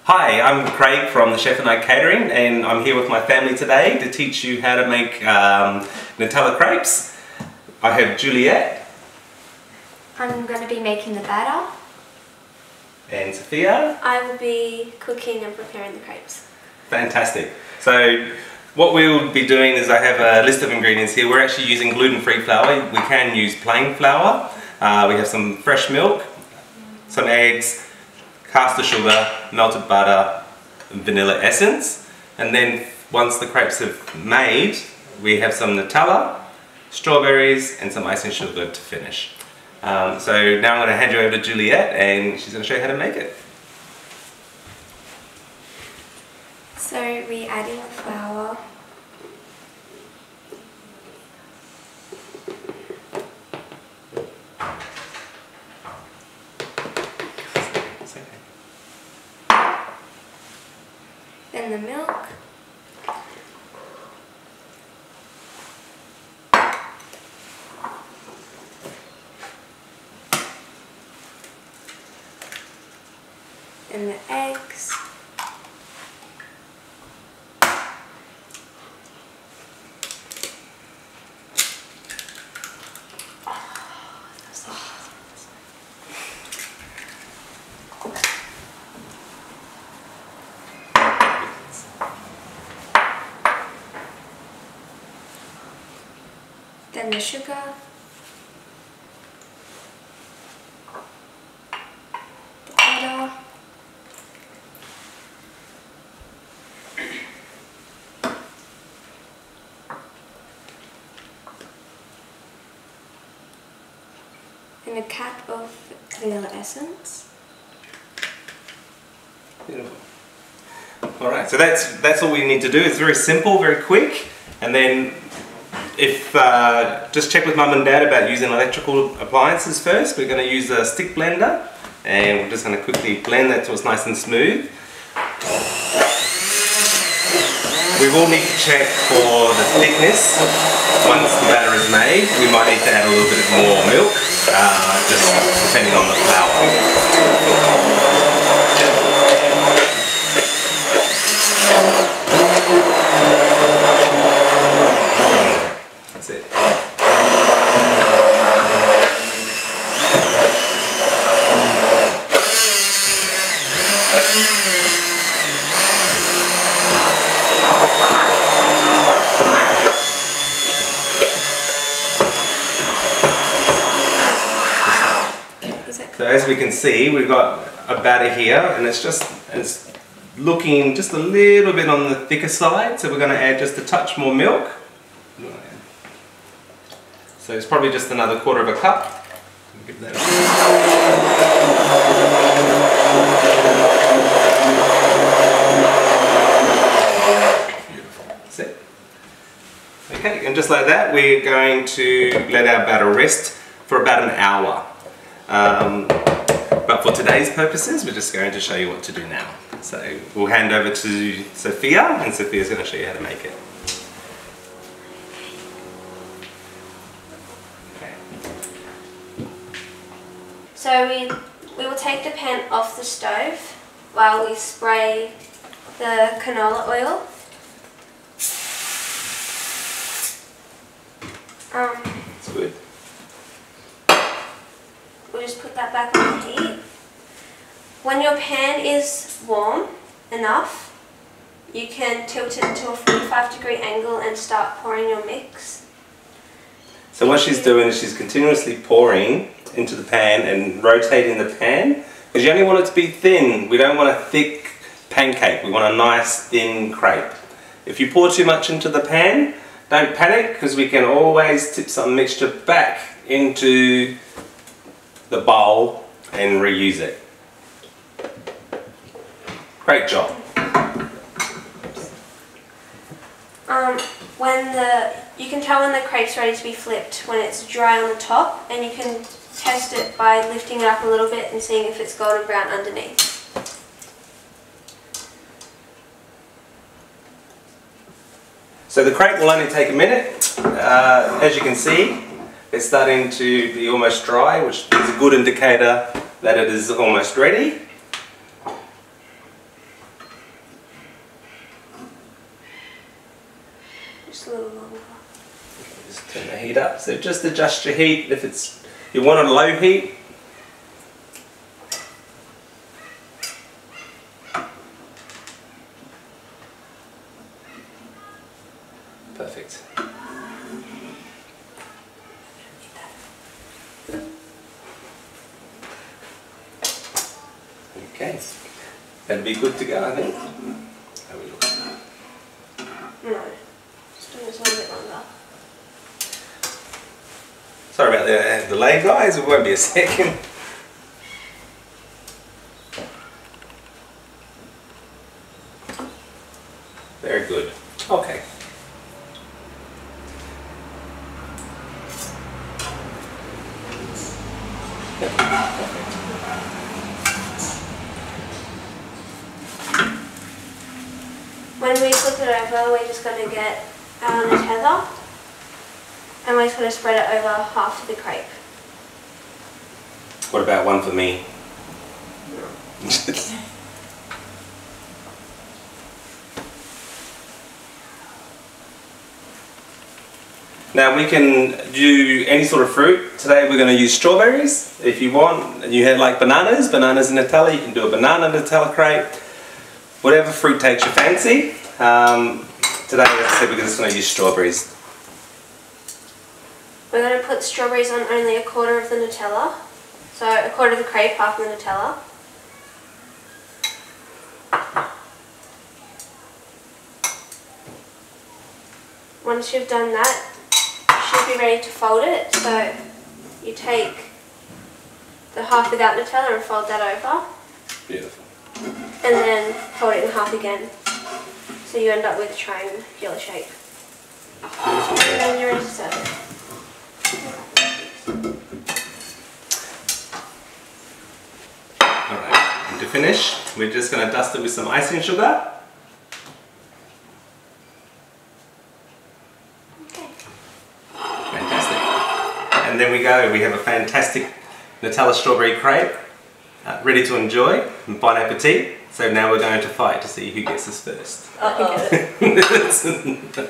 Hi, I'm Craig from the Chef and I Catering, and I'm here with my family today to teach you how to make Nutella crepes. I have Juliet. I'm going to be making the batter. And Sophia. I will be cooking and preparing the crepes. Fantastic. So what we'll be doing is I have a list of ingredients here. We're actually using gluten-free flour. We can use plain flour. We have some fresh milk, some eggs, caster sugar, melted butter, and vanilla essence. And then once the crepes have made, we have some Nutella, strawberries, and some icing sugar to finish. So now I'm going to hand you over to Juliet, and she's going to show you how to make it. So we add in the flour. Then the milk. And the eggs. Then the sugar. The butter. And a cap of vanilla essence. Beautiful. Alright, so that's all we need to do. It's very simple, very quick, and then if just check with mum and dad about using electrical appliances first. We're going to use a stick blender, and we're just going to quickly blend that so it's nice and smooth. We will need to check for the thickness. Once the batter is made, we might need to add a little bit more milk, just depending on the flour. That's it. So as we can see, we've got a batter here, and it's looking just a little bit on the thicker side, so we're going to add just a touch more milk. So it's probably just another quarter of a cup. Give that Beautiful. That's it. Okay, and just like that, we're going to let our batter rest for about an hour. But for today's purposes, we're just going to show you what to do now. So we'll hand over to Sophia, and Sophia's going to show you how to make it. So we will take the pan off the stove while we spray the canola oil. That's good. We'll just put that back on the heat. When your pan is warm enough, you can tilt it to a 45-degree angle and start pouring your mix. So what she's doing is she's continuously pouring into the pan and rotating the pan, because you only want it to be thin. We don't want a thick pancake, we want a nice thin crepe. If you pour too much into the pan, don't panic, because we can always tip some mixture back into the bowl and reuse it. Great job. You can tell when the crepe's ready to be flipped when it's dry on the top, and you can test it by lifting it up a little bit and seeing if it's golden brown underneath. So the crepe will only take a minute. As you can see, it's starting to be almost dry, which is a good indicator that it is almost ready. Just a little longer. Just turn the heat up. So just adjust your heat. If you want it on low heat. Perfect. Okay, that'll be good to go, I think. How we look? No, just doing this a little bit longer. Sorry about the delay, guys. It won't be a second. Very good. Okay. When we flip it over, we're just going to get our nutella, and we're just going to spread it over half of the crepe. What about one for me? Now we can do any sort of fruit. Today we're going to use strawberries. If you want, you have like bananas and Nutella, you can do a banana Nutella crepe. Whatever fruit takes your fancy. Today, as I said, we're just going to use strawberries. We're going to put strawberries on only a quarter of the Nutella. So a quarter of the crepe, half of the Nutella. Once you've done that, you should be ready to fold it. So you take the half without Nutella and fold that over. Beautiful. And then fold it in half again. So you end up with a triangular shape. And then you're ready to serve it. Alright, and to finish, we're just going to dust it with some icing sugar. Okay. Fantastic. And then we have a fantastic Nutella strawberry crepe. Ready to enjoy, and bon appetit. So now we're going to fight to see who gets this first. I can get it.